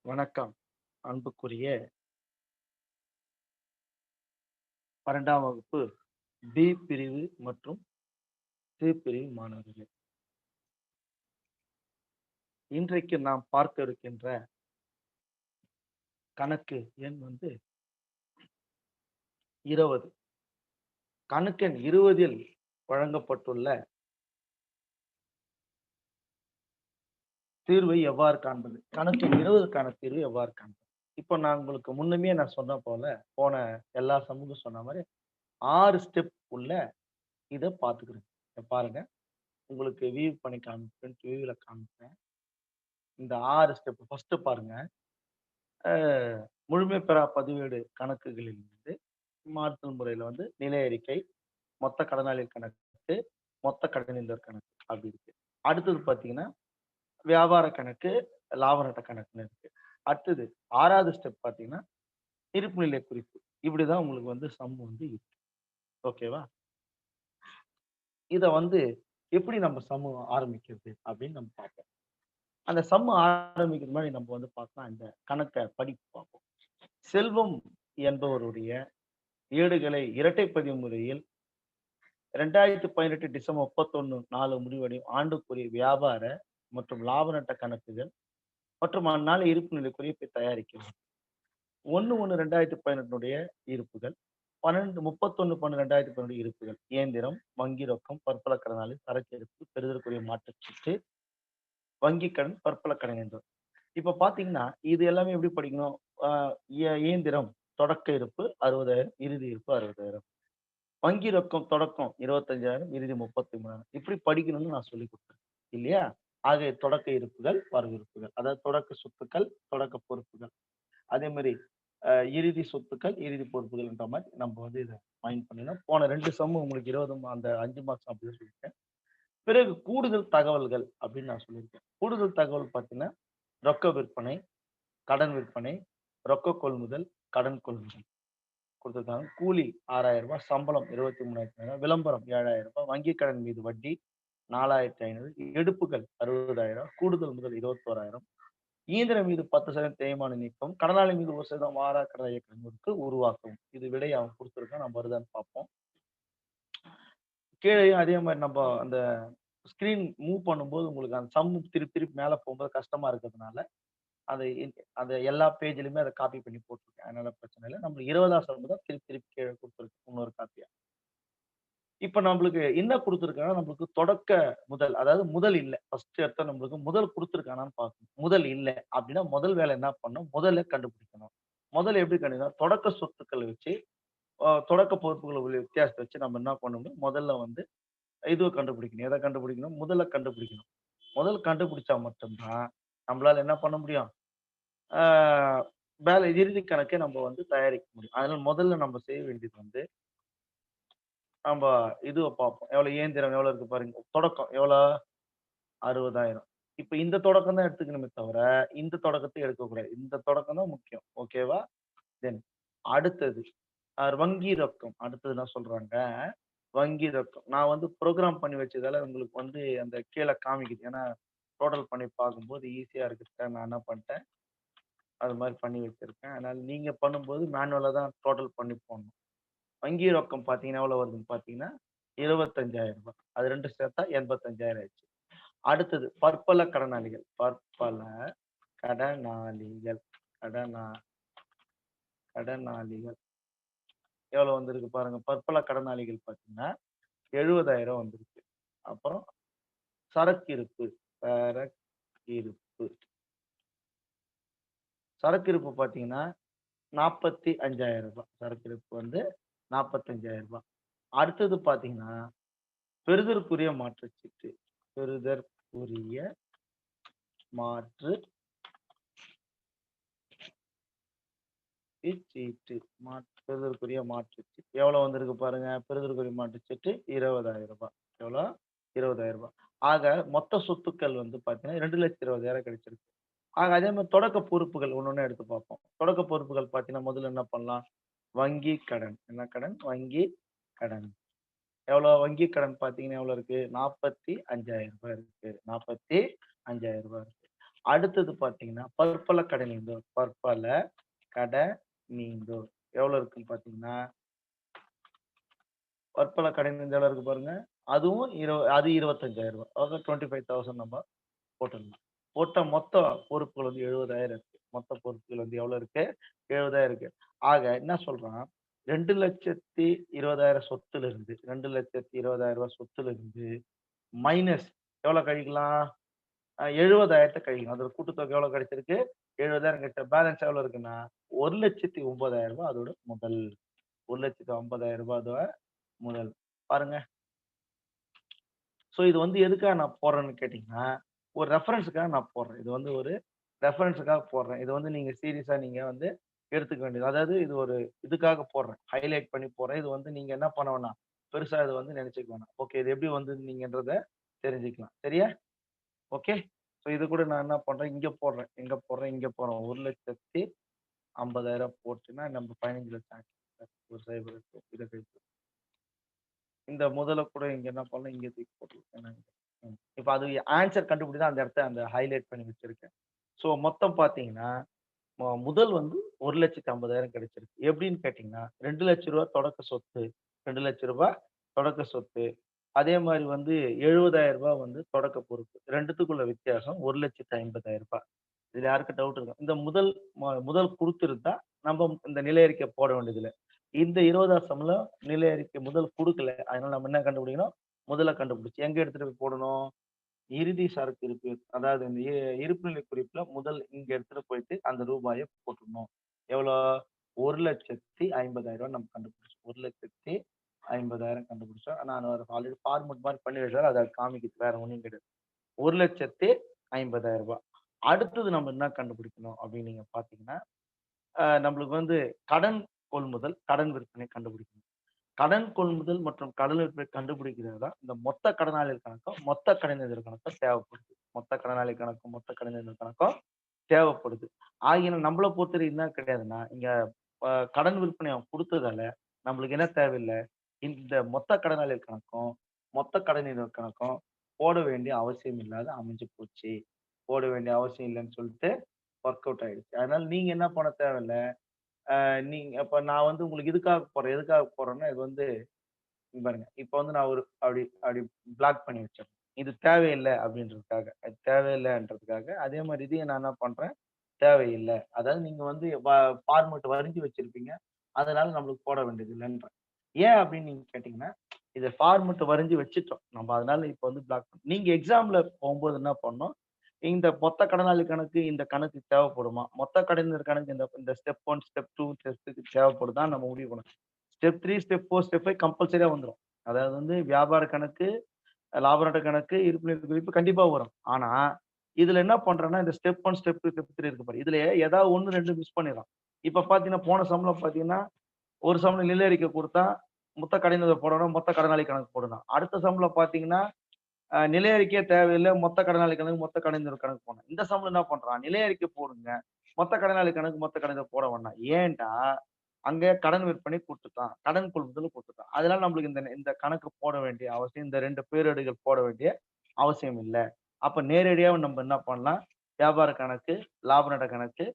வணக்கம். அன்புக்குரிய 12ஆம் வகுப்பு பி பிரிவு மற்றும் சி பிரிவு மாணவர்களே. இன்றைக்கு நாம் பார்க்க இருக்கின்ற கணக்கு எண் 20. கணக்கெண் 20ல் வழங்கப்பட்டுள்ள தீர்வை எவ்வாறு காண்பது? கணக்கெண் 20க்கான தீர்வு எவ்வாறு காண்பது? இப்போ நான் உங்களுக்கு முன்னமே நான் சொன்ன போல, போன எல்லா சமூகம் சொன்ன மாரி 6 ஸ்டெப் உள்ள இத பார்த்துக்கிறேன். இத பாருங்க. உங்களுக்கு வியூ பண்ணி காமிக்கிறேன். வியூல காமிக்கிறேன். இந்த 6 ஸ்டெப் ஃபர்ஸ்ட் பாருங்க. அ முழுமை பெறா பதிவேடு கணக்குகளிலிருந்து மாற்றுதல் முறையில நிலை அறிக்கை, மொத்த கடனாளிகள் கணக்கு, மொத்த கடனீந்தர் கணக்கு அப்படி இருக்கு. அடுத்தது பார்த்தீங்கன்னா, வியாபார கணக்கு, லாப நட்ட கணக்குன்னு இருக்கு. அடுத்தது 6வது ஸ்டெப் பார்த்தீங்கன்னா, இருப்புநிலை குறிப்பு. இப்படிதான் உங்களுக்கு சம் இருக்கு. ஓகேவா? இத எப்படி நம்ம சம் ஆரம்பிக்கிறது அப்படின்னு நம்ம பார்ப்போம். அந்த சம் ஆரம்பிக்கிறதுக்கு முன்னாடி நம்ம பார்க்கலாம் இந்த கணக்க படிப்பு பார்ப்போம். செல்வம் என்பவருடைய ஏடுகளை இரட்டைப்பதிவு முறையில் 2018 டிசம்பர் 31/4 முடிவடையும் ஆண்டுக்குரிய வியாபார மற்றும் லாப நட்ட கணக்குகள் மற்றும் அந்நாள் இருப்புநிலை குறிப்பை தயாரிக்கிறது. 1/1/2018 இருப்புகள், 31/12/2018 இருப்புகள், இயந்திரம், வங்கி ரொக்கம், பற்பல கடனாளி, சரக்கு இருப்பு, பெறுதற்குரிய மாற்றுச்சீட்டு, வங்கி கடன், பற்பல கடனீந்தோர். இப்ப பாத்தீங்கன்னா, இது எல்லாமே எப்படி படிக்கணும்? அ இயந்திரம் தொடக்க இருப்பு 60,000, இறுதி இருப்பு 60,000. வங்கி ரொக்கம் தொடக்கம் 25,000, இறுதி 33,000. இப்படி படிக்கணும்னு நான் சொல்லிக் குடுத்தேன். இல்லையா? ஆக தொடக்க இருப்புகள், வரவு இருப்புகள். அதாவது தொடக்க சொத்துக்கள், தொடக்க பொறுப்புகள். அதே மாரி இறுதி சொத்துக்கள், இறுதி பொறுப்புகள்ன்ற மாரி நம்ம இத மைண்ட் பண்ணினோம். போன 2 சம் உங்களுக்கு 20 அந்த 5 மார்க்ஸ் அப்படிதான் சொல்லியிருக்கேன். பிறகு கூடுதல் தகவல்கள் அப்படின்னு நான் சொல்லியிருக்கேன். கூடுதல் தகவல் பார்த்தீங்கன்னா, ரொக்க விற்பனை, கடன் விற்பனை, ரொக்க கொள்முதல், கடன் கொள்முதல் குடுத்திருக்காங்க. கூலி ரூ. 6,000, சம்பளம் 23,500, விளம்பரம் ரூ. 7,000, வங்கி கடன் மீது வட்டி 4,500, எடுப்புகள் 60,000, கூடுதல் முதல் 21,000, இயந்திரம் மீது 10% தேய்மானம் நீக்கம், கடனாளி மீது 1% வாரா கடன் இயக்க உருவாக்கவும். இது விடை அவன் குடுத்திருக்கான். நம்ம வருதான்னு பார்ப்போம். கீழயும் அதே மாரி நம்ம அந்த ஸ்கிரீன் மூவ் பண்ணும்போது உங்களுக்கு அந்த சம் திருப்பி திருப்பி மேல போகும்போது கஷ்டமா இருக்கிறதுனால, அதை அத எல்லா பேஜ்லயுமே அத காப்பி பண்ணி போட்டுருக்கேன். அதனால பிரச்சனை இல்ல. நம்ம 20ஆம் சம் தான் திருப்பி திருப்பி கீழ குடுத்துருக்கேன். இன்னொரு காப்பியா. இப்ப நம்மளுக்கு என்ன குடுத்துருக்காங்கன்னா, நம்மளுக்கு தொடக்க முதல், அதாவது முதல் இல்ல. ஃபர்ஸ்ட் எடுத்தா நம்மளுக்கு முதல் குடுத்துருக்கானான்னு பார்க்கணும். முதல் இல்ல அப்டின்னா, முதல் வேலை என்ன பண்ணணும்? முதல்ல கண்டுபிடிக்கணும். முதல்ல எப்படி கண்டுபிடிக்கணும்? தொடக்க சொத்துக்கள் வச்சு, தொடக்க பொறுப்புகள் உள்ள வித்தியாசத்த வச்சு நம்ம என்ன பண்ணணும்? முதல்ல இதுவ கண்டுபிடிக்கணும். எத கண்டுபிடிக்கணும்? முதல்ல கண்டுபிடிக்கணும். முதல் கண்டுபிடிச்சா மட்டும் தான், நம்மளால என்ன பண்ண முடியும்? ஆ இறுதி கணக்கை நம்ம தயாரிக்க முடியும். அதனால முதல்ல நம்ம செய்ய வேண்டியது நம்ப இதுவ பார்ப்போம். இயந்திரம் எவ்வளோ இருக்கு பாருங்க. தொடக்கம் எவ்வளோ? 60,000. இப்ப இந்த தொடக்கம் தான் எடுத்துக்கணுமே தவிர, இந்த தொடக்கத்த எடுக்கக்கூடாது. இந்த தொடக்கம் தான் முக்கியம். ஓகேவா? தென் அடுத்தது வங்கி ரொக்கம். அடுத்தது என்ன சொல்றாங்க? வங்கி ரொக்கம். நான் புரோகிராம் பண்ணி வச்சதால உங்களுக்கு அந்த கீழ காமிக்குது. ஏன்னா, டோட்டல் பண்ணி பார்க்கும்போது ஈஸியா இருக்கிறதுக்காக நான் என்ன பண்ணிட்டேன், அது மாரி பண்ணி வச்சிருக்கேன். அதனால நீங்க பண்ணும்போது மேனுவலா தான் டோட்டல் பண்ணி போடணும். வங்கி ரொக்கம் பார்த்தீங்கன்னா, எவ்வளோ வருதுன்னு பார்த்தீங்கன்னா, ரூ. 25,000. அது 2 சேர்த்தா 85,000 ஆயிடுச்சு. அடுத்தது பற்பல கடனாளிகள். பற்பல கடனாளிகள். கடனா கடனாளிகள். எவ்வளோ வந்திருக்கு பாருங்க. பற்பல கடனாளிகள் பார்த்தீங்கன்னா, 70,000 வந்திருக்கு. அப்புறம் சரக்கு இருப்பு. சரக்கிருப்பு. சரக்கிருப்பு பார்த்தீங்கன்னா, ரூ. 45,000. சரக்கிருப்பு ரூ. 45,000. அடுத்தது பார்த்தீங்கன்னா, பெறுதற்குரிய மாற்றுச்சீட்டு. பெறுதற்குரிய மாற்று சீட்டு. பெறுதற்குரிய மாற்றுச்சீட்டு. எவ்வளோ வந்திருக்கு பாருங்க. பெறுதற்குரிய மாற்றுச்சீட்டு ரூ. 20,000. எவ்வளோ? ரூ. 20,000. ஆக மொத்த சொத்துக்கள் பார்த்தீங்கன்னா, 2,20,000 கிடைச்சிருக்கு. ஆக அதே மாரி தொடக்க பொறுப்புகள் ஒண்ணொண்ணா எடுத்து பார்ப்போம். தொடக்க பொறுப்புகள் பார்த்தீங்கன்னா, முதல்ல என்ன பண்ணலாம்? வங்கி கடன். என்ன கடன்? வங்கி கடன். எவ்வளோ? வங்கி கடன் பார்த்தீங்கன்னா எவ்வளோ இருக்கு? ரூ. 45,000 இருக்கு. ரூ. 45,000 இருக்கு. அடுத்தது பார்த்தீங்கன்னா, பற்பல கடனீந்தோர். பற்பல கடனீந்தோர். எவ்வளோ இருக்குன்னு பார்த்தீங்கன்னா, பற்பல கடனீந்தோர் எவ்வளோ இருக்கு பாருங்க. அதுவும் அது ரூ. 25,000. அதாவது 25,000 நம்ம போட்டுடலாம். போட்ட மொத்த பொறுப்புகள் வந்து 70,000 இருக்கு. மொத்த பொறுப்புகள் வந்து எவ்வளோ இருக்கு? 70,000 இருக்கு. ஆக என்ன சொல்றான், 2,20,000 சொத்திலிருந்து ரூ. 2,20,000 சொத்திலிருந்து மைனஸ் எவ்வளோ கழிக்கலாம்? 70,000 கழிக்கணும். அதோட கூட்டுத்தொகை எவ்வளோ கிடைச்சிருக்கு? 70,000 கிடைச்ச பேலன்ஸ் எவ்வளோ இருக்குன்னா, ரூ. 1,09,000 அதோட முதல். ரூ. 1,50,000 அதோட முதல். பாருங்க. ஸோ இது வந்து எதுக்காக நான் போடுறேன்னு கேட்டீங்கன்னா, ஒரு ரெஃபரன்ஸ்க்காக நான் போடுறேன். இது வந்து ஒரு ரெஃபரன்ஸ்க்காக போடுறேன். இது வந்து நீங்க சீரியஸா நீங்க வந்து எடுத்துக்க வேண்டியது. அதாவது இது ஒரு இதுக்காக போடுறேன். ஹைலைட் பண்ணி போடுறேன். இது வந்து நீங்க என்ன பண்ண வேணாம், பெருசா இத வந்து நெனச்சுக்க வேணாம். ஓகே. இது எப்படி வந்தது நீங்கன்றத தெரிஞ்சுக்கலாம். சரியா? ஓகே. ஸோ இது கூட நான் என்ன பண்றேன், இங்க போடுறேன். எங்க போடுறேன், இங்க போடுறேன். 1,50,000 போட்டுன்னா நம்ம 15,00,000 ஆச்சு. ஒரு சைபர் இருக்கு. இத கழிச்சு இந்த முதல கூட இங்க என்ன பண்ணலாம், இங்க தூக்கி போட்டுருக்கேன். இப்ப அது ஆன்ஸர் கண்டுபிடி தான் அந்த இடத்த அந்த ஹைலைட் பண்ணி வச்சிருக்கேன். ஸோ மொத்தம் பார்த்தீங்கன்னா, முதல் வந்து ரூ. 1,50,000 கிடைச்சிருக்கு. எப்படின்னு கேட்டீங்கன்னா, ரூ. 2,00,000 தொடக்க சொத்து. ரூ. 2,00,000 தொடக்க சொத்து. அதே மாரி வந்து ரூ. 70,000 வந்து தொடக்க பொறுப்பு. 2த்துக்குள்ள வித்தியாசம் ரூ. 1,50,000. இதுல யாருக்கும் டவுட் இருக்கும். இந்த முதல் குடுத்திருந்தா, நம்ம இந்த நிலை அறிக்கை போட வேண்டியதில்ல. இந்த 20வது சம்ல நிலை அறிக்கை முதல் குடுக்கல. அதனால நம்ம என்ன கண்டுபிடிக்கணும்? முதல கண்டுபிடிச்சு எங்க எடுத்துட்டு போய் போடணும்? இறுதி சரக்கு இருப்பு. அதாவது இந்த இருப்புநிலை குறிப்புல முதல் இங்க எடுத்துட்டு போயிட்டு அந்த ரூபாய போட்டுறணும். எவ்வளோ? ரூ. 1,50,000 நம்ம கண்டுபிடிச்சோம். 1,50,000 கண்டுபிடிச்சோம். நான் ஒரு ஆல்ரெடி ஃபார்மட் மாரி பண்ணி வச்சுருக்கேன். அத காமிக்குது. வேற ஒண்ணும் கிடையாது. ரூ. 1,50,000. அடுத்தது நம்ம என்ன கண்டுபிடிக்கணும் அப்படின்னு நீங்க பார்த்தீங்கன்னா, நம்மளுக்கு வந்து கடன் கொள்முதல், கடன் விற்பனை கண்டுபிடிக்கணும். கடன் கொள்முதல் மற்றும் கடன் விற்பனை கண்டுபிடிக்கிறது தான் இந்த மொத்த கடனாளிகள் கணக்கும், மொத்த கடனீந்தர் கணக்கும் தேவைப்படுது. மொத்த கடனாளி கணக்கும், மொத்த கடனீந்தர் கணக்கும் தேவைப்படுது. ஆகையினால நம்மள பொறுத்தவரைக்கும் என்ன கிடையாதுன்னா, இங்க அ கடன் விற்பனை அவன் குடுத்ததால, நம்மளுக்கு என்ன தேவையில்ல, இந்த மொத்த கடனாளிகள் கணக்கும், மொத்த கடனீந்தர் கணக்கும் போட வேண்டிய அவசியம் இல்லாத அமைஞ்சு போச்சு. போட வேண்டிய அவசியம் இல்லன்னு சொல்லிட்டு ஒர்க் அவுட் ஆயிடுச்சு. அதனால நீங்க என்ன பண்ண தேவையில்ல. நீங்க அப்ப நான் வந்து உங்களுக்கு இதுக்காக போடுறேன். எதுக்காக போடுறேன்னா, இது வந்து இங்க பாருங்க. இப்ப வந்து நான் ஒரு அப்படி அப்படி பிளாக் பண்ணி வச்சுர்றேன். இது தேவையில்ல அப்படின்றதுக்காக. அது தேவையில்லன்றதுக்காக. அதே மாரி இதையும் நான் என்ன பண்றேன், தேவையில்ல. அதாவது நீங்க வந்து ஃபார்மேட் வரைஞ்சு வச்சிருப்பீங்க. அதனால நம்மளுக்கு போட வேண்டியது இல்லன்றேன். ஏன் அப்படின்னு நீங்க கேட்டீங்கன்னா, இத ஃபார்மேட் வரைஞ்சு வச்சுட்டோம். நம்ம அதனால இப்ப வந்து நீங்க எக்ஸாம்ல போம்போது என்ன பண்ணணும், இந்த மொத்த கடனாளி கணக்கு, இந்த கணக்கு தேவைப்படுமா? மொத்த கடனர் கணக்கு இந்த இந்த ஸ்டெப் 1, ஸ்டெப் 2, ஸ்டெப் 3 தேவைப்படுதான்னு நம்ம முடிவு பண்ணணும். ஸ்டெப் 3, ஸ்டெப் 4, ஸ்டெப் 5 கம்பல்சரியா வந்துரும். அதாவது வந்து வியாபார கணக்கு, லாப நட்ட கணக்கு, இருப்புநிலை குறிப்பு கண்டிப்பா வரும். ஆனா, இதுல என்ன பண்றேன்னா, இந்த ஸ்டெப் 1, ஸ்டெப் 2, ஸ்டெப் 3 இருக்கு பாரு. இதுல ஏதாவது 1, 2 மிஸ் பண்ணிர்றான். இப்ப பார்த்தீங்கன்னா, போன சம்ல பார்த்தீங்கன்னா, ஒரு சம்ல நிலை அறிக்கை குடுத்தான். மொத்த கடன் போடணும், மொத்த கடனாளி கணக்கு போடணும். அடுத்த சம்ல பார்த்தீங்கன்னா, நிலை அறிக்கையே தேவையில்ல. மொத்த கடனாளி கணக்கு, மொத்த கடனர் கணக்கு போடணும். இந்த சம்ல என்ன பண்றான், நிலை அறிக்கை போடுங்க. மொத்த கடனாளி கணக்கு, மொத்த கடனர் போட வேண்டாம். ஏன்டா, அங்க கடன் விற்பனை குடுத்துட்டான். கடன் கொள்முதல் குடுத்துட்டான். அதனால நம்மளுக்கு இந்த இந்த கணக்கு போட வேண்டிய அவசியம், இந்த 2 பேரேடுகள் போட வேண்டிய அவசியம் இல்ல. அப்ப நேரடியா நம்ம என்ன பண்ணலாம், வியாபார கணக்கு, லாப நட்ட கணக்கு,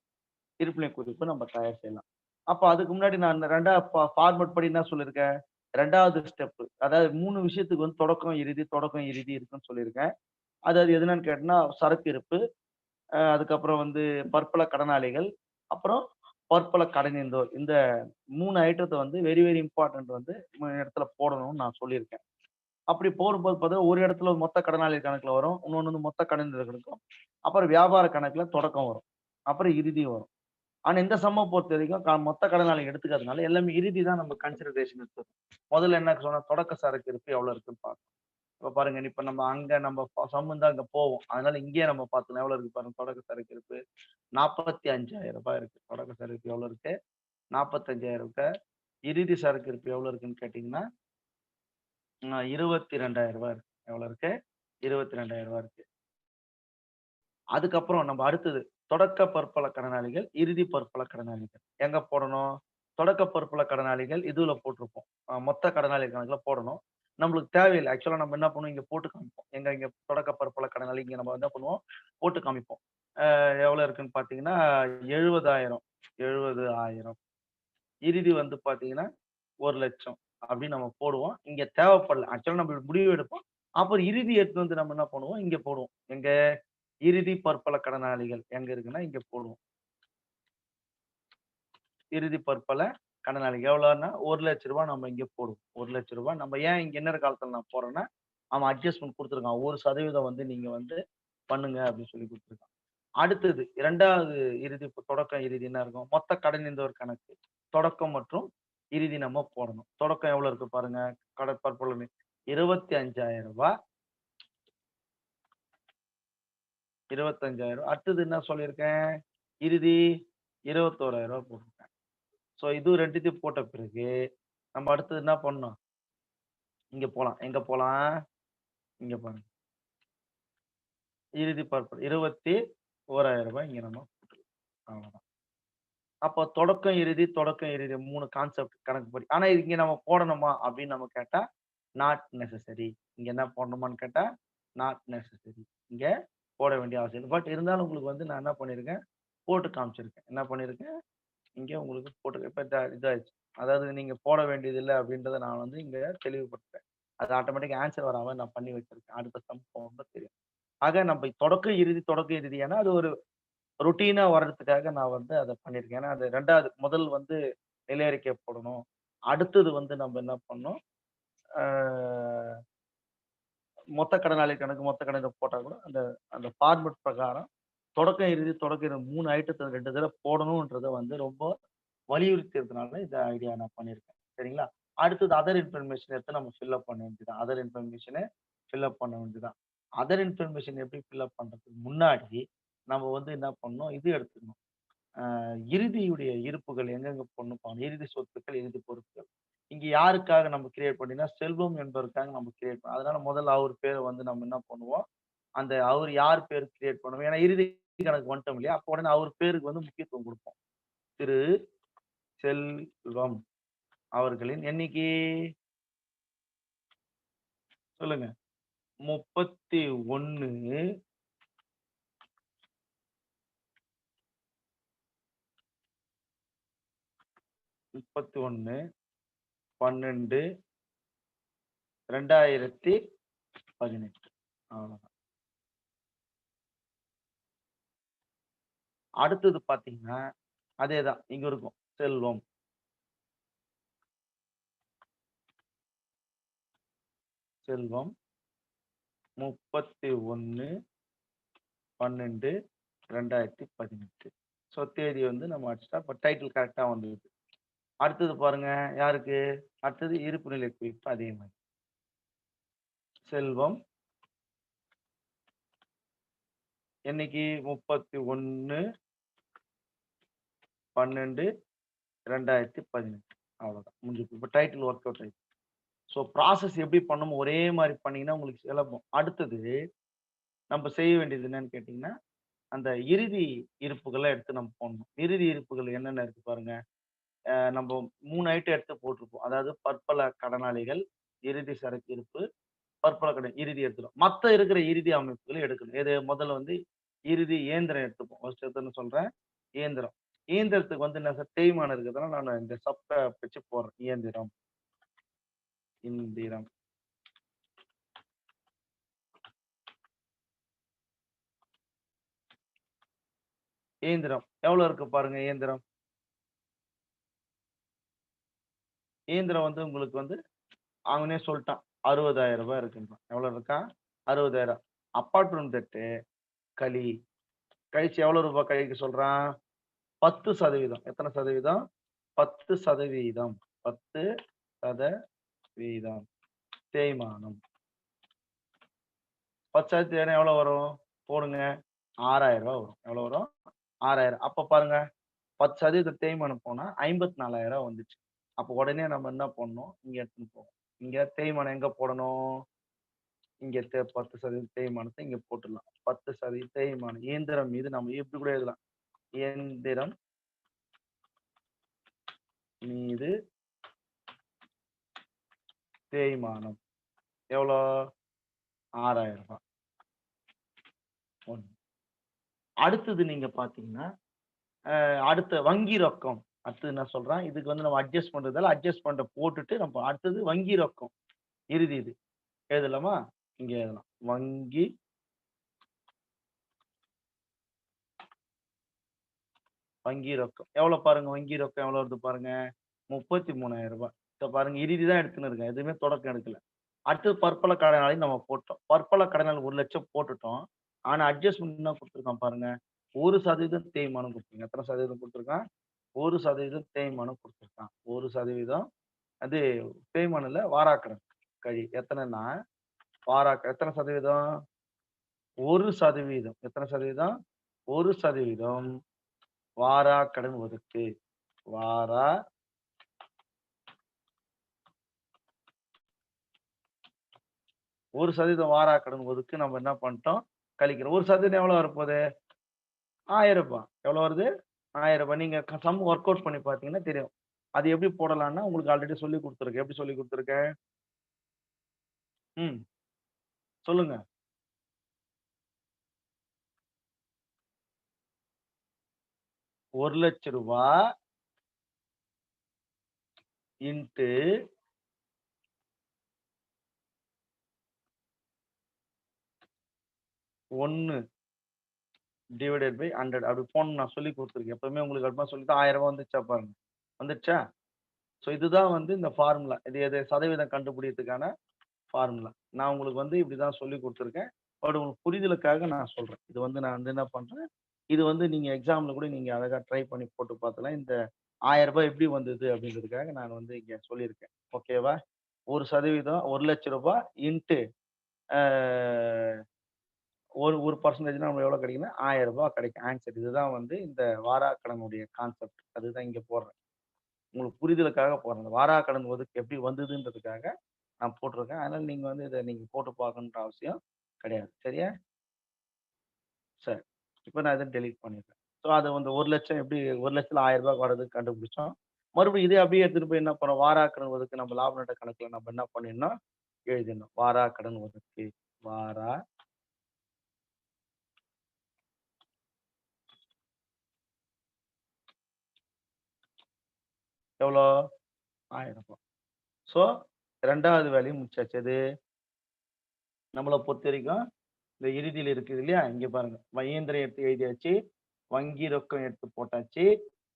இருப்புநிலை குறிப்பு நம்ம தயார் செய்யலாம். அப்ப அதுக்கு முன்னாடி நான் 2வது ஃபார்மேட் படி என்ன சொல்லியிருக்கேன், 2வது ஸ்டெப் அதாவது 3 விஷயத்துக்கு வந்து தொடக்கம், இறுதி இருக்குன்னு சொல்லியிருக்கேன். அது எதுனான்னு கேட்டீங்கன்னா, சரக்கு இருப்பு, அதுக்கப்புறம் வந்து பற்பல கடனாளிகள், அப்புறம் பற்பல கடனீந்தோர். இந்த 3 ஐட்டத்த வந்து வெரி வெரி இம்பார்ட்டன்ட் வந்து இடத்துல போடணும்னு நான் சொல்லியிருக்கேன். அப்படி போடும்போது பார்த்தா, ஒரு இடத்துல மொத்த கடனாளி கணக்குல வரும். இன்னொன்னு வந்து மொத்த கடனீந்தர் கணக்கும். அப்புறம் வியாபார கணக்குல தொடக்கம் வரும். அப்புறம் இறுதி வரும். ஆனா இந்த சம்ம பொறுத்தவரைக்கும் மொத்த கடனாளி எடுத்துக்காதனால எல்லாமே இறுதி தான் நம்ம கன்சிடரேஷன் எடுத்தோம். முதல்ல என்ன சொன்னா, தொடக்க சரக்கு இருப்பு எவ்வளவு இருக்குன்னு பார்க்கணும். இப்ப பாருங்க, இப்ப நம்ம அங்க நம்ம சம் இருந்தா அங்க போவோம். அதனால இங்கேயே நம்ம பார்த்துக்கலாம். எவ்வளவு இருக்கு பாருங்க. தொடக்க சரக்கு இருப்பு ரூ. 45,000 இருக்கு. தொடக்க சரக்கு எவ்வளவு இருக்கு? 45,000 இருக்கு. இறுதி சரக்கு இருப்பு எவ்வளவு இருக்குன்னு கேட்டீங்கன்னா, ரூ. 22,000 இருக்கு. எவ்வளவு இருக்கு? ரூ. 22,000 இருக்கு. அதுக்கப்புறம் நம்ம அடுத்தது தொடக்க பற்பல கடனாளிகள், இறுதி பற்பல கடனாளிகள். எங்க போடணும்? தொடக்க பற்பல கடனாளிகள் இதுல போட்டிருப்போம். மொத்த கடனாளி கணக்குல போடணும். நம்மளுக்கு தேவையில்ல. ஆக்சுவலா நம்ம என்ன பண்ணுவோம், இங்க போட்டு காமிப்போம். இங்க தொடக்க பற்பல கடனாளி இங்க நம்ம என்ன பண்ணுவோம், போட்டு காமிப்போம். எவ்வளவு இருக்குன்னு பாத்தீங்கன்னா 70,000 70,000 இறுதி வந்து பாத்தீங்கன்னா 1,00,000 அப்படின்னு நம்ம போடுவோம். இங்க தேவைப்படல. ஆக்சுவலா நம்ம முடிவு எடுப்போம். அப்புறம் இறுதி எடுத்துட்டு வந்து நம்ம என்ன பண்ணுவோம், இங்க போடுவோம். எங்க இறுதி பற்பல கடனாளிகள் எங்க இருக்குன்னா, இங்க போடுவோம். இறுதி பற்பல கடனாளிகள் எவ்வளோன்னா ரூ. 1,00,000 நம்ம இங்க போடுவோம். ரூ. 1,00,000 நம்ம ஏன் இங்க இன்னொரு காலத்துல நான் போடுறேன்னா, அவன் அட்ஜஸ்ட்மென்ட் குடுத்துருக்கான். 1% வந்து நீங்க வந்து பண்ணுங்க அப்படின்னு சொல்லி குடுத்துருக்கான். அடுத்தது 2வது இறுதி தொடக்கம், இறுதி என்ன இருக்கும்? மொத்த கடனீந்தோர் கணக்கு. தொடக்கம் மற்றும் இறுதி நம்ம போடணும். தொடக்கம் எவ்வளவு இருக்கு பாருங்க. கடற்பற்பொருள் ரூ. 25,000 25,000 அடுத்தது என்ன சொல்லியிருக்கேன்? இறுதி ரூ. 21,000 போட்டிருக்கேன். சோ இது 2த்தையும் போட்ட பிறகு, நம்ம அடுத்தது என்ன பண்ணணும்? இங்க போலாம். எங்க போலாம்? இங்க பாருங்க. இறுதி பற்பொருள் ரூ. 21,000 இங்க நம்ம போட்டுக்கலாம். அவ்வளவுதான். அப்போ தொடக்கம், இறுதி 3 கான்செப்ட் கணக்குப்படி. ஆனா இது இங்க நம்ம போடணுமா? அப்படின்னு நம்ம கேட்டா, நாட் நெசசரி. இங்க என்ன போடணுமான்னு கேட்டா, நாட் நெசசரி. இங்க போட வேண்டிய அவசியம் இல்ல. பட் இருந்தாலும் உங்களுக்கு வந்து நான் என்ன பண்ணியிருக்கேன், போட்டு காமிச்சிருக்கேன். என்ன பண்ணியிருக்கேன், இங்க உங்களுக்கு போட்டு இப்ப இதாயிருச்சு. அதாவது நீங்க போட வேண்டியதில்ல அப்படின்றத நான் வந்து இங்க தெளிவுபடுத்துறேன். அது ஆட்டோமேட்டிக்கா ஆன்ஸர் வராம நான் பண்ணி வச்சிருக்கேன். அடுத்த சம் போகும்போது தெரியும். ஆக நம்ம தொடக்க, இறுதி ஏன்னா அது ஒரு ரொட்டீனா வர்றதுக்காக நான் வந்து அத பண்ணியிருக்கேன். ஏன்னா, அது 2வது முதல் வந்து நிலை அறிக்கை போடணும். அடுத்தது வந்து நம்ம என்ன பண்ணணும், ஆ மொத்த கடனாளி கணக்கு, மொத்த கணக்கு போட்டா கூட அந்த அந்த ஃபார்மட் பிரகாரம் தொடக்க இறுதி 3 ஐட்டத்த 2 தடவ போடணும்ன்றத வந்து ரொம்ப வலியுறுத்தியதுனால இந்த ஐடியா நான் பண்ணியிருக்கேன். சரிங்களா? அடுத்தது அதர் இன்ஃபர்மேஷன் எடுத்து நம்ம ஃபில் அப் பண்ண வேண்டியதுதான். அதர் இன்ஃபர்மேஷன ஃபில் அப் பண்ண வேண்டியதுதான். அதர் இன்ஃபர்மேஷன் எப்படி ஃபில் அப் பண்றதுக்கு முன்னாடி, நம்ம வந்து என்ன பண்ணணும், இது எடுத்துக்கணும். இறுதியுடைய இருப்புகள் எங்கெங்க போடணும் பாக்கணும். இறுதி சொத்துக்கள், இறுதி பொறுப்புகள். இங்க யாருக்காக நம்ம கிரியேட் பண்ணினா, செல்வம் என்பதற்காக நம்ம கிரியேட் பண்ணோம். அதனால முதல்ல அவர் பேர வந்து நம்ம என்ன பண்ணுவோம், அந்த அவர் யார் பேர் கிரியேட் பண்ணுவோம். ஏன்னா இறுதி கணக்கு வந்துட்டோம் இல்லையா? அப்ப உடனே அவர் பேருக்கு வந்து முக்கியத்துவம் குடுப்போம். திரு செல்வம் அவர்களின் எண்ணிக்கை சொல்லுங்க. 31 31 12 2018 அவ்வளவுதான். அடுத்தது பாத்தீங்கன்னா, அதேதான். இங்க இருக்கும். செல்வம். செல்வம் 31 12 2018. ஸோ தேதி வந்து நம்ம அடிச்சுட்டா, இப்ப டைட்டில் கரெக்ட்டா வந்துருது. அடுத்தது பாருங்க, யாருக்கு? அடுத்தது இருப்புநிலை குறிப்பு அதே மாரி. செல்வம் என்னைக்கு 31 12 2018 அவ்வளவுதான். முடிஞ்சு போச்சு. இப்ப டைட்டில் ஒர்க் அவுட் ஆயிடுச்சு. ஸோ ப்ராசஸ் எப்படி பண்ணணுமோ ஒரே மாரி பண்ணீங்கன்னா உங்களுக்கு சுலபம். அடுத்தது நம்ம செய்ய வேண்டியது என்னன்னு கேட்டீங்கன்னா, அந்த இறுதி இருப்புகள எடுத்து நம்ம போடணும். இறுதி இருப்புகள் என்னென்ன இருக்கு பாருங்க. நம்ப 3 ஐட்டம் எடுத்து போட்டிருப்போம். அதாவது பற்பல கடனாளிகள், இறுதி சரக்கு இருப்பு, பற்பல கடன் இறுதி எடுத்துரும். மத்த இருக்கிற இறுதி அமைப்புகள எடுக்கணும். எது முதல்ல வந்து இறுதி இயந்திரம் எடுத்துப்போம். ஃபர்ஸ்ட் எடுத்தோனே சொல்றேன். இயந்திரம். இயந்திரத்துக்கு வந்து என்ன சார் தேய்மானம் இருக்கிறதுனால நான் இந்த வச்சு போடுறேன். இயந்திரம், இந்திரம். இயந்திரம். எவ்வளோ இருக்கு பாருங்க இயந்திரம். இயந்திரம் வந்து உங்களுக்கு வந்து அவனே சொல்ட்டான். ரூ. 60,000 இருக்குன்றான். எவ்வளோ இருக்கான்? 60,000 அப்பார்ட் ஃப்ரம் தட் கழி. கழிச்சு எவ்வளோ ரூபாய் கழிக்க சொல்றான்? 10% எத்தன சதவீதம்? 10% 10% தேய்மானம். 10% எவ்வளோ வரும்? போடுங்க. ரூ. 6,000 வரும். எவ்வளோ வரும்? 6,000 அப்ப பாருங்க 10% தேய்மானம் போனா 54,000 வந்துச்சு. அப்ப உடனே நம்ம என்ன பண்ணணும்? இங்க எடுத்துன்னு போவோம். இங்க தேய்மானம் எங்க போடணும்? இங்க 10% தேய்மானத்த இங்க போட்டுடலாம். 10% தேய்மானம். இயந்திரம் மீது நம்ம இப்படி கூட எழுதலாம். இயந்திரம் மீது தேய்மானம். எவ்வளோ? ரூ. 6,000 1. அடுத்தது நீங்க பார்த்தீங்கன்னா, அடுத்த வங்கி ரொக்கம். அடுத்தது நான் சொல்றேன். இதுக்கு வந்து நம்ம அட்ஜஸ்ட் பண்றதால அட்ஜஸ்ட் பண்ற போட்டுட்டு நம்ம அடுத்தது வங்கி ரொக்கம். இறுதி இது. எழுதலாமா? இங்க எழுதலாம். வங்கி ரொக்கம். எவ்வளோ பாருங்க வங்கி ரொக்கம் எவ்வளோ வருது பாருங்க. ரூ. 33,000. இப்ப பாருங்க இறுதி தான் எடுத்துன்னு இருக்கேன். எதுவுமே தொடக்கம் எடுக்கல. அடுத்தது பற்பல கடனாளி நம்ம போட்டோம். பற்பல கடனாளி 1,00,000 போட்டுட்டோம். ஆனா அட்ஜஸ்ட்மென்ட் என்ன குடுத்துருக்கான் பாருங்க. 1% தேய்மானம் குடுத்துருக்கான். எத்தன சதவீதம் குடுத்துருக்கான்? 1% தேய்மானம் குடுத்துருக்கான். 1% அது தேய்மானம் இல்ல, வாராக்கடன் எத்தனைன்னா, எத்தன சதவீதம்? 1% எத்தன சதவீதம்? 1% வாரா கடன் ஒதுக்கு. வாரா 1% வாரா கடன் ஒதுக்கு நம்ம என்ன பண்ணிட்டோம்? கழிக்கிறோம். 1% எவ்வளோ வரப்போது? ரூ. 1000. எவ்வளோ வருது? ரூ. 1000. நீங்க சம் வொர்க் அவுட் பண்ணி பார்த்தீங்கன்னா தெரியும். அது எப்படி போடலாம்ன்னா, உங்களுக்கு ஆல்ரெடி சொல்லிக் குடுத்துருக்கேன். எப்படி சொல்லிக் குடுத்துருக்கேன்? ம். சொல்லுங்க. ரூ. 1,00,000 இன்டு 1 டிவைடட் பை 100 அப்படி போடணும்னு நான் சொல்லிக் குடுத்துருக்கேன். எப்பவுமே உங்களுக்கு அது மாரி சொல்லிட்டா ரூ. 1000 வந்துச்சா பாருங்க. வந்துடுச்சா? ஸோ இதுதான் வந்து இந்த ஃபார்முலா. இது எது சதவீதம் கண்டுபிடிக்கிறதுக்கான ஃபார்முலா. நான் உங்களுக்கு வந்து இப்படிதான் சொல்லிக் குடுத்துருக்கேன். பட் உங்களுக்கு புரிதலுக்காக நான் சொல்றேன். இது வந்து நான் வந்து என்ன பண்றேன், இது வந்து நீங்க எக்ஸாம்ல கூட நீங்க அழகா ட்ரை பண்ணி போட்டு பார்க்கலாம். இந்த ரூ. 1000 எப்படி வந்தது அப்படின்றதுக்காக நான் வந்து இங்க சொல்லியிருக்கேன். ஓகேவா? 1% ரூ. 1,00,000 இன்டு ஆ ஒரு பெர்சன்டேஜ்னா நம்ம எவ்வளோ கிடைக்கும்னா, ரூ. 1000 கிடைக்கும். ஆன்ஸர் இதுதான் வந்து இந்த வாராக்கடனுடைய கான்செப்ட். அதுதான் இங்க போடுறேன். உங்களுக்கு புரிதலுக்காக போடுறேன். இந்த வாராக்கடன் ஒதுக்கு எப்படி வந்ததுன்றதுக்காக நான் போட்டிருக்கேன். அதனால நீங்க வந்து இத நீங்க போட்டு பார்க்கணுன்ற அவசியம் கிடையாது. சரியா? சரி. இப்ப நான் இத டெலீட் பண்ணிடுறேன். ஸோ அது வந்து 1,00,000 எப்படி 1,00,000ல ரூ. 1000 வரதுன்னு கண்டுபிடிச்சோம். மறுபடியும் இதே அப்படியே எடுத்துட்டு போய் என்ன பண்ணோம், வாராக்கடன் ஒதுக்கு நம்ம லாப நட்ட கணக்குல நம்ம என்ன பண்ணிடணும், எழுதிடணும். வாராக்கடன் ஒதுக்கு. வாரா எவ்வளோ? ரூ. 1000. ஸோ 2வது வேலையும் முடிச்சாச்சு. எது? நம்மள பொறுத்தவரைக்கும் இந்த இறுதியில இருக்குது இல்லையா? இங்க பாருங்க. இயந்திரம் எடுத்து எழுதியாச்சு. வங்கி ரொக்கம் எடுத்து போட்டாச்சு.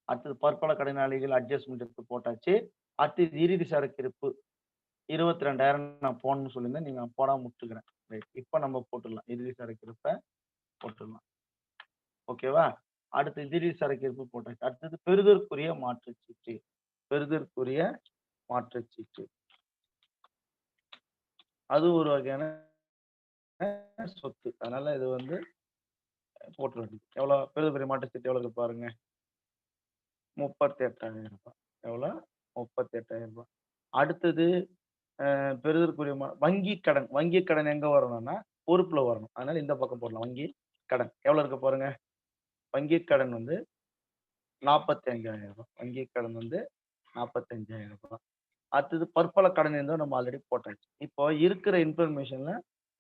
அடுத்தது பற்பல கடனாளிகள் அட்ஜஸ்ட்மென்ட் எடுத்து போட்டாச்சு. அடுத்தது இறுதி சரக்கு இருப்பு 22,000 நான் போடணும்னு சொல்லியிருந்தேன். நீங்க போடாம விட்டுருக்கிறேன். ரைட். இப்ப நம்ம போட்டுடலாம். இறுதி சரக்கு இருப்ப போட்டுடலாம். ஓகேவா? அடுத்து இறுதி சரக்கு இருப்பு போட்டாச்சு. அடுத்தது பெறுதற்குரிய மாற்றுச்சீட்டு. பெறுதற்குரிய மாற்றுச்சீட்டு. அது ஒரு வகையான சொத்து. அதனால இது வந்து போட்டுற வேண்டியது. எவ்வளோ பெறுதற்குரிய மாற்றுச்சீட்டு எவ்வளோ இருக்கு பாருங்க. ரூ. 38,000. எவ்வளோ? ரூ. 38,000. அடுத்தது பெறுதற்குரிய வங்கி கடன். வங்கி கடன் எங்க வரணும்னா, பொறுப்புல வரணும். அதனால இந்த பக்கம் போடலாம். வங்கி கடன். எவ்வளோ இருக்கு பாருங்க. வங்கி கடன் வந்து ரூ. 45,000. வங்கி கடன் வந்து ரூ. 45,000. அடுத்தது பற்பல கடன் இருந்தோம் நம்ம ஆல்ரெடி போட்டாச்சு. இப்போ இருக்கிற இன்ஃபர்மேஷன்ல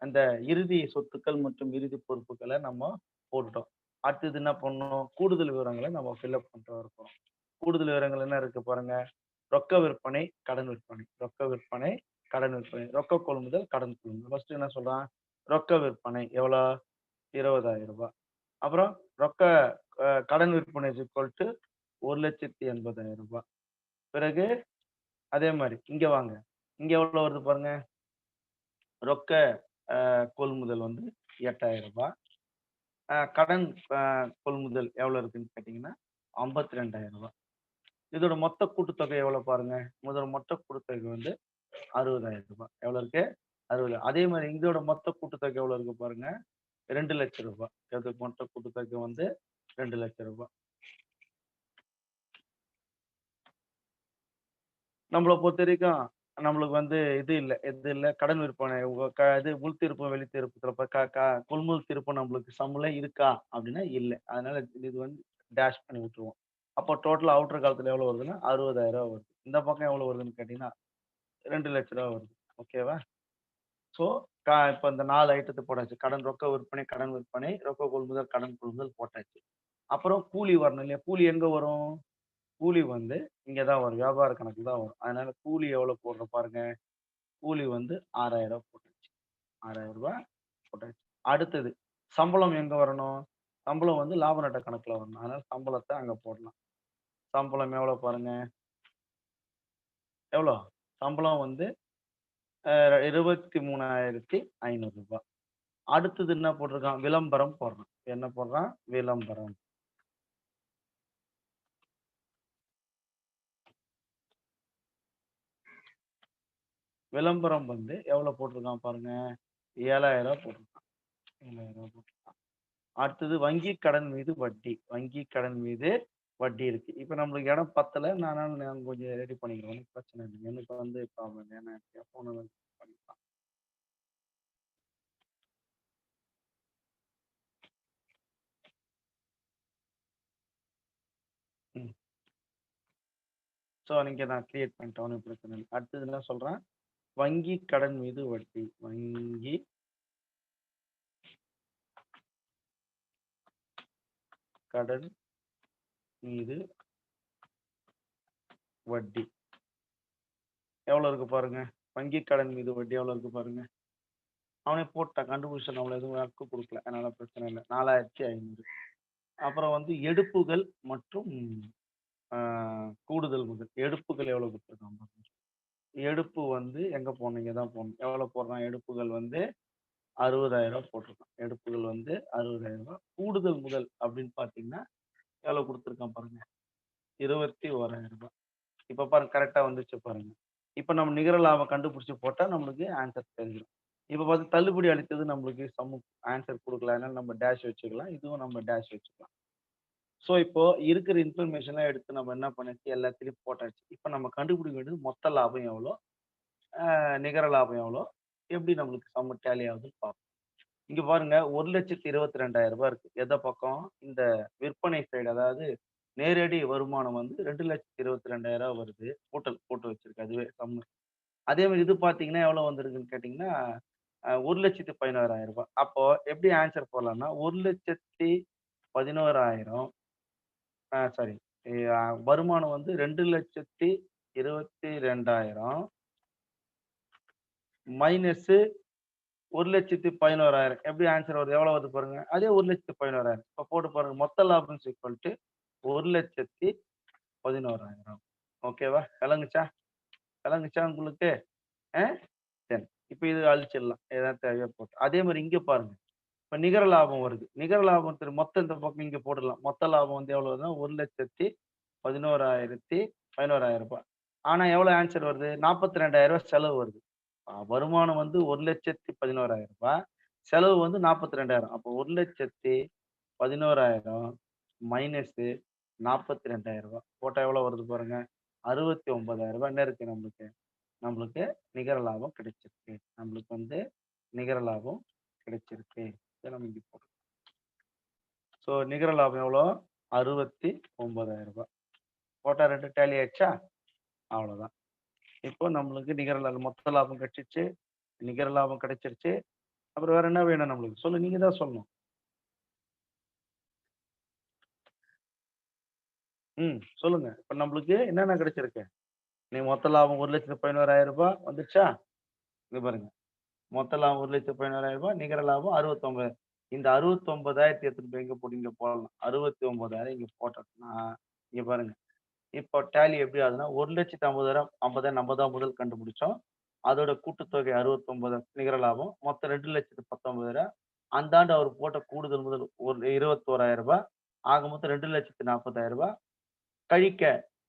அந்த இறுதி சொத்துக்கள் மற்றும் இறுதி பொறுப்புகள நம்ம போட்டுட்டோம். அடுத்தது என்ன பண்ணணும்? கூடுதல் விவரங்கள நம்ம ஃபில் அப் பண்ற இருக்கோம். கூடுதல் விவரங்கள் என்ன இருக்கு பாருங்க. ரொக்க விற்பனை, கடன் விற்பனை. ரொக்க விற்பனை, கடன் விற்பனை. ரொக்க கொள்முதல், கடன் கொள்முதல். ஃபர்ஸ்ட் என்ன சொல்றான்? ரொக்க விற்பனை எவ்வளோ? ரூ. 20,000. அப்புறம் ரொக்க கடன் விற்பனை இஸ் ஈக்வல் டூ ரூ. 1,80,000. பிறகு அதே மாரி இங்க வாங்க. இங்க எவ்வளோ வருது பாருங்க. ரொக்க கொள்முதல் வந்து ரூ. 8,000. கடன் அ கொள்முதல் எவ்வளோ இருக்குன்னு கேட்டீங்கன்னா, ரூ. 52,000. இதோட மொத்த கூட்டுத்தொகை எவ்வளோ பாருங்க. மொத்த கூட்டுத்தொகை வந்து ரூ. 60,000. எவ்வளோ இருக்கு? 60. அதே மாரி இதோட மொத்த கூட்டுத்தொகை எவ்வளோ இருக்கு பாருங்க. ரூ. 2,00,000. எது மொத்த கூட்டுத்தொகை வந்து ரூ. 2,00,000. நம்மள பொறுத்தவரைக்கும் நம்மளுக்கு வந்து இது இல்ல கடன் விற்பனை இது உள்திருப்பம், வெளித்திருப்பத்துல இப்ப க க கொள்முதல் திருப்பம் நம்மளுக்கு சம்முல இருக்கா? அப்படின்னா இல்ல. அதனால இது வந்து டேஷ் பண்ணி விட்டுருவோம். அப்போ டோட்டலா அவுட்டர் காலத்துல எவ்வளோ வருதுன்னா, ரூ. 60,000 வருது. இந்த பக்கம் எவ்வளோ வருதுன்னு கேட்டீங்கன்னா, ரூ. 2,00,000 வருது. ஓகேவா? ஸோ இப்ப இந்த 4 ஐட்டத்த போட்டாச்சு. கடன் ரொக்க விற்பனை, கடன் விற்பனை, ரொக்க கொள்முதல், கடன் கொள்முதல் போட்டாச்சு. அப்புறம் கூலி வரணும் இல்லையா? கூலி எங்க வரும்? கூலி வந்து இங்க தான் வரும். வியாபார கணக்குல தான் வரும். அதனால கூலி எவ்வளவு போடுறோம் பாருங்க. கூலி வந்து ரூ. 6,000 போட்டாச்சு. ரூ. 6,000 போட்டாச்சு. அடுத்தது சம்பளம் எங்க வரணும்? சம்பளம் வந்து லாப நட்ட கணக்குல வரணும். அதனால சம்பளத்த அங்க போடலாம். சம்பளம் எவ்வளவு பாருங்க. எவ்வளோ? சம்பளம் வந்து ரூ. 23,500. அடுத்தது என்ன போட்டிருக்கான்? விளம்பரம் போடுறான். என்ன போடுறான்? விளம்பரம். விளம்பரம் வந்து எவ்வளவு போட்டிருக்கான் பாருங்க. ரூ. 7,000 போட்டிருக்கான். ரூ. 7,000 போட்டிருக்கான். அடுத்தது வங்கி கடன் மீது வட்டி. வங்கி கடன் மீது வட்டி இருக்கு. இப்ப நம்மளுக்கு இடம் பத்தல. நான் கொஞ்சம் ரெடி பண்ணிக்கிறேன். ஒண்ணும் பிரச்சனை இல்லைங்க. எனக்கு வந்து ப்ராப்ளம் இல்ல. ஏன்னா போன பண்ணிக்கலாம். ம். ஸோ நீங்க நான் கிரியேட் பண்ணிட்டேன். ஒண்ணும் பிரச்சனை இல்ல. அடுத்தது என்ன சொல்றேன்? வங்கி கடன் மீது வட்டி. வங்கி கடன் மீது வட்டி. எவ்வளவு இருக்கு பாருங்க. வங்கி கடன் மீது வட்டி எவ்வளவு இருக்கு பாருங்க. அவனே போட்டான். கண்டுபிடிச்சான். நம்மள எதுவும் ஒர்க் குடுக்கல. அதனால பிரச்சனை இல்ல. 4,500. அப்புறம் வந்து எடுப்புகள் மற்றும் ஆ கூடுதல் முதல். எடுப்புகள் எவ்வளவு குடுத்துருக்கான் பாருங்க. எடுப்பு வந்து எங்க போடணும்? இங்க தான் போடணும். எவ்வளவு போடுறான்? எடுப்புகள் வந்து ரூ. 60,000 போட்டிருக்கான். எடுப்புகள் வந்து ரூ. 60,000. கூடுதல் முதல் அப்படின்னு பார்த்தீங்கன்னா, எவ்வளவு குடுத்துருக்கான் பாருங்க. ரூ. 21,000. இப்ப பாருங்க கரெக்ட்டா வந்துச்சு பாருங்க. இப்ப நம்ம நிகர லாபம் கண்டுபிடிச்சு போட்டா நம்மளுக்கு ஆன்சர் தெரிஞ்சிரும். இப்ப பார்த்து தள்ளுபடி அளித்தது நம்மளுக்கு ஆன்சர் குடுக்கல. அதனால நம்ம டேஷ் வச்சுக்கலாம். இதுவும் நம்ம டேஷ் வச்சுக்கலாம். ஸோ இப்போ இருக்கிற இன்ஃபர்மேஷன்லாம் எடுத்து நம்ம என்ன பண்ணியாச்சு எல்லாத்துலயும் போட்டாச்சு. இப்ப நம்ம கண்டுபிடிக்க வேண்டியது மொத்த லாபம் எவ்வளோ? நிகர லாபம் எவ்வளோ? எப்படி நம்மளுக்கு சம்மு டேலி ஆகுதுன்னு பார்ப்போம். இங்க பாருங்க ரூ. 1,22,200 இருக்கு. எந்த பக்கம்? இந்த விற்பனை சைடு. அதாவது நேரடி வருமானம் வந்து ரூ. 2,22,200 வருது. போட்டு வச்சிருக்கு. அதுவே சம்மு. அதே மாரி இது பார்த்தீங்கன்னா, எவ்வளோ வந்திருக்குன்னு கேட்டீங்கன்னா, ரூ. 1,11,000. அப்போ எப்படி ஆன்ஸர் போடலாம்னா, 1,11,000 சாரி. அ வருமானம் வந்து 2,22,200 மைனஸு 1,11,000 எப்படி ஆன்ஸர் வருது? எவ்வளோ வருது பாருங்க. அதே 1,11,000. இப்ப போட்டு பாருங்க. மொத்த லாபம் இஸ் ஈக்வல் டூ 1,11,000. ஓகேவா? விளங்குச்சா? விளங்குச்சா உங்களுக்கு? அ சரி. இப்ப இது அழிச்சிடலாம். ஏதாவது தேவையோ போட்டு. அதே மாரி இங்க பாருங்க. இப்ப நிகர லாபம் வருது. நிகர லாபத்தின் மொத்தம் இந்த பக்கம் இங்க போட்டுடலாம். மொத்த லாபம் வந்து எவ்வளோ வருதுன்னா, 1,11,000. ஆனா எவ்வளோ ஆன்ஸர் வருது? ரூ. 42,000 செலவு வருது. வருமானம் வந்து ரூ. 1,11,000. செலவு வந்து 42,000. அப்போ 1,11,000 மைனஸு ரூ. 42,000 போட்டா எவ்வளோ வருது பாருங்க. ரூ. 69,000 என்ன இருக்கு நம்மளுக்கு? நம்மளுக்கு நிகர லாபம் கிடைச்சிருக்கு. நம்மளுக்கு வந்து நிகர லாபம் கிடைச்சிருக்கு. இத நம்ம இங்க போட்டுக்கலாம். ஸோ நிகர லாபம் எவ்வளோ? ரூ. 69,000. போட்டா 2 டேலி ஆயிடுச்சா? அவ்வளோதான். இப்போ நம்மளுக்கு நிகர லாபம் மொத்த லாபம் கிடைச்சிருச்சு. நிகர லாபம் கிடைச்சிருச்சு. அப்புறம் வேற என்ன வேணும் நம்மளுக்கு? நீங்க தான் சொல்லணும். சொல்லுங்க. இப்ப நம்மளுக்கு என்னென்ன கிடைச்சிருக்கு? மொத்த லாபம் ரூ. 1,11,000 வந்துருச்சா? இங்க பாருங்க. மொத்த லாபம் ரூ. 1,11,000 நிகர லாபம் 69,000. இந்த 69,000 எடுத்துட்டு போய் எங்க போட்டு இங்க போடலாம். 69,000 இங்க போட்டோம்னா, இங்க பாருங்க. இப்போ டேலி எப்படி ஆகுதுன்னா, 1,50,000 50,000 நம்ம தான் முதல் கண்டுபிடிச்சோம். அதோட கூட்டுத்தொகை 69 நிகர லாபம். மொத்தம் 2,19,000. அந்த ஆண்டு அவர் போட்ட கூடுதல் முதல் ஒரு ரூ. 21,000. ஆக மொத்தம் ரூ. 2,40,000. கழிக்க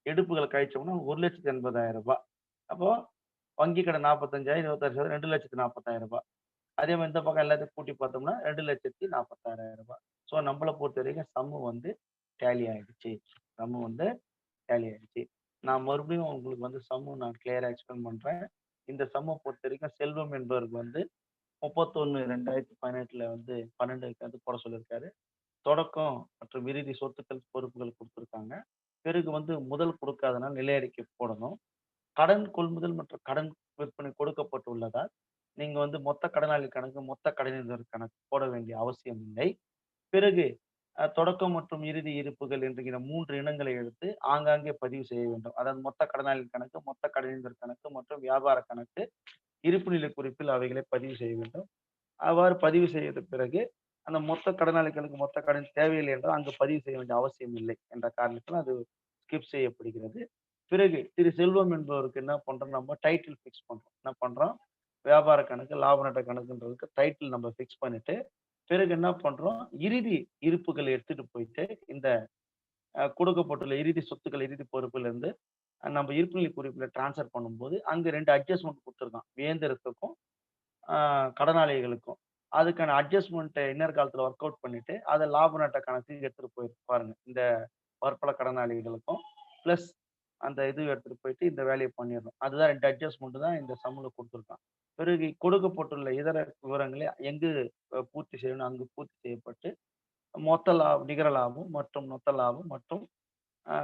எடுப்புகள கழிச்சோம்னா ரூ. 1,80,000. அப்போ வங்கி கடன் 45,000 26,000 ரூ. 2,40,000. அதே மாரி இந்த பக்கம் எல்லாத்தையும் கூட்டி பார்த்தோம்னா ரூ. 2,46,000. ஸோ நம்மள பொறுத்தவரைக்கும் சம்மு வந்து டேலி ஆயிடுச்சு. சம்மு வந்து டேலி ஆயிடுச்சு. நான் மறுபடியும் உங்களுக்கு வந்து சம்மு நான் கிளியரா எக்ஸ்பிளைன் பண்றேன். இந்த சம்ம பொறுத்தவரைக்கும் செல்வம் என்பவருக்கு வந்து 31/2018ல வந்து 12க்கு வந்து போட சொல்லியிருக்காரு. தொடக்கம் மற்றும் இறுதி சொத்துக்கள், பொறுப்புகள் குடுத்துருக்காங்க. பிறகு வந்து முதல் கொடுக்காதனால நிலை அறிக்கை போடணும். கடன் கொள்முதல் மற்றும் கடன் விற்பனை கொடுக்கப்பட்டுள்ளதால், நீங்க வந்து மொத்த கடனாளி கணக்கு, மொத்த கடனீந்தர் கணக்கு போட வேண்டிய அவசியம் இல்லை. பிறகு தொடக்கம் மற்றும் இறுதி இருப்புகள் என்கிற 3 இனங்களை எடுத்து ஆங்காங்கே பதிவு செய்ய வேண்டும். அதாவது மொத்த கடனாளி கணக்கு, மொத்த கடனீந்தர் கணக்கு மற்றும் வியாபார கணக்கு, இருப்புநிலை குறிப்பில் அவைகளை பதிவு செய்ய வேண்டும். அவ்வாறு பதிவு செய்த பிறகு, அந்த மொத்த கடனாளிகளுக்கு மொத்த கடன் தேவையில்லை என்றால், அங்கு பதிவு செய்ய வேண்டிய அவசியம் இல்லை என்ற காரணத்தினால் அது ஸ்கிப் செய்யப்படுகிறது. பிறகு திரு செல்வம் என்பவருக்கு என்ன பண்றோம், நம்ம டைட்டில் ஃபிக்ஸ் பண்றோம். என்ன பண்றோம், வியாபார கணக்கு, லாப நட்ட கணக்குன்றதுக்கு டைட்டில் நம்ம ஃபிக்ஸ் பண்ணிட்டு, பிறகு என்ன பண்றோம், இறுதி இருப்புகள் எடுத்துட்டு போயிட்டு, இந்த கொடுக்கப்பட்டுள்ள இறுதி சொத்துக்கள், இறுதி பொறுப்பிலிருந்து நம்ம இருப்புநிலை குறிப்பில டிரான்ஸ்ஃபர் பண்ணும்போது, அங்க 2 அட்ஜஸ்ட்மென்ட் குடுத்திருக்கான். வேந்தருக்கும், ஆ கடனாளிகளுக்கும். அதுக்கான அட்ஜஸ்ட்மென்ட்ட இன்னர் காலத்துல வொர்க் அவுட் பண்ணிட்டு, அத லாப நட்ட கணக்குக்கு எடுத்துட்டு பாருங்க. இந்த பற்பல கடனாளிகளுக்கும், பிளஸ் அந்த இது எடுத்துட்டு போயிட்டு இந்த வேலைய பண்ணிறணும். அதுதான் 2 அட்ஜஸ்ட்மென்ட் தான் இந்த சம்முல குடுத்திருக்கான். பிறகு கொடுக்கப்பட்டுள்ள இதர விவரங்களை எங்கு பூர்த்தி செய்யணும், அங்கு பூர்த்தி செய்யப்பட்டு, மொத்த நிகர லாபம் மற்றும் மொத்த லாபம் மற்றும் அ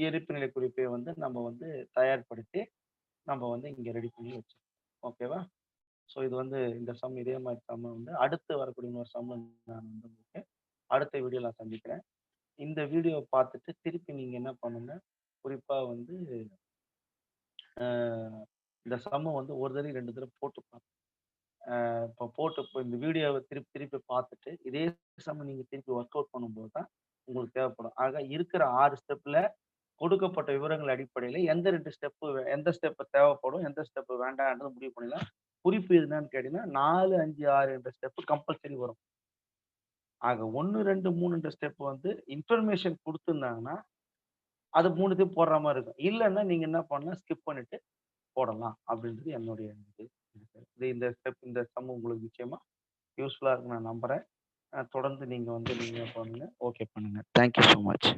இருப்புநிலை குறிப்பை வந்து நம்ம வந்து தயார்படுத்தி, நம்ம வந்து இங்க ரெடி பண்ணி வச்சிருக்கோம். ஓகேவா? ஸோ இது வந்து இந்த சம் இதே மாரி சம் வந்து அடுத்து வரக்கூடிய இன்னொரு சம் நான் வந்து உங்களுக்கு அடுத்த வீடியோல சந்திக்கிறேன். இந்த வீடியோவ பார்த்துட்டு திருப்பி நீங்க என்ன பண்ணுங்க, குறிப்பா வந்து அ இந்த சம்ம வந்து ஒரு தடவை 2 தடவ போட்டு பாருங்க. இப்போ போட்டு இப்போ இந்த வீடியோவ திருப்பி திருப்பி பார்த்துட்டு, இதே சம்ம நீங்க திருப்பி வொர்க் அவுட் பண்ணும்போது தான் உங்களுக்கு தேவைப்படும். ஆக இருக்கிற 6 ஸ்டெப்ல கொடுக்கப்பட்ட விவரங்கள் அடிப்படையில எந்த 2 ஸ்டெப்பு எந்த ஸ்டெப் தேவைப்படும், எந்த ஸ்டெப் வேண்டாம்ன்றத முடிவு பண்ணிடலாம். குறிப்பு என்னன்னு கேட்டீங்கன்னா, 4, 5, 6 என்ற ஸ்டெப் கம்பல்சரி வரும். ஆக 1, 2, 3 ஸ்டெப் வந்து இன்ஃபர்மேஷன் குடுத்திருந்தாங்கன்னா, அது 3த்தையும் போடுற மாரி இருக்கும். இல்லன்னா நீங்க என்ன பண்ணலாம், ஸ்கிப் பண்ணிட்டு போடலாம். அப்படின்றது என்னுடைய இது. இந்த ஸ்டெப் இந்த சம் உங்களுக்கு நிச்சயமா யூஸ்ஃபுல்லா இருக்கும்னு நான் நம்புறேன். தொடர்ந்து நீங்க வந்து நீங்க பண்ணுங்க. ஓகே பண்ணுங்க. Thank you so much.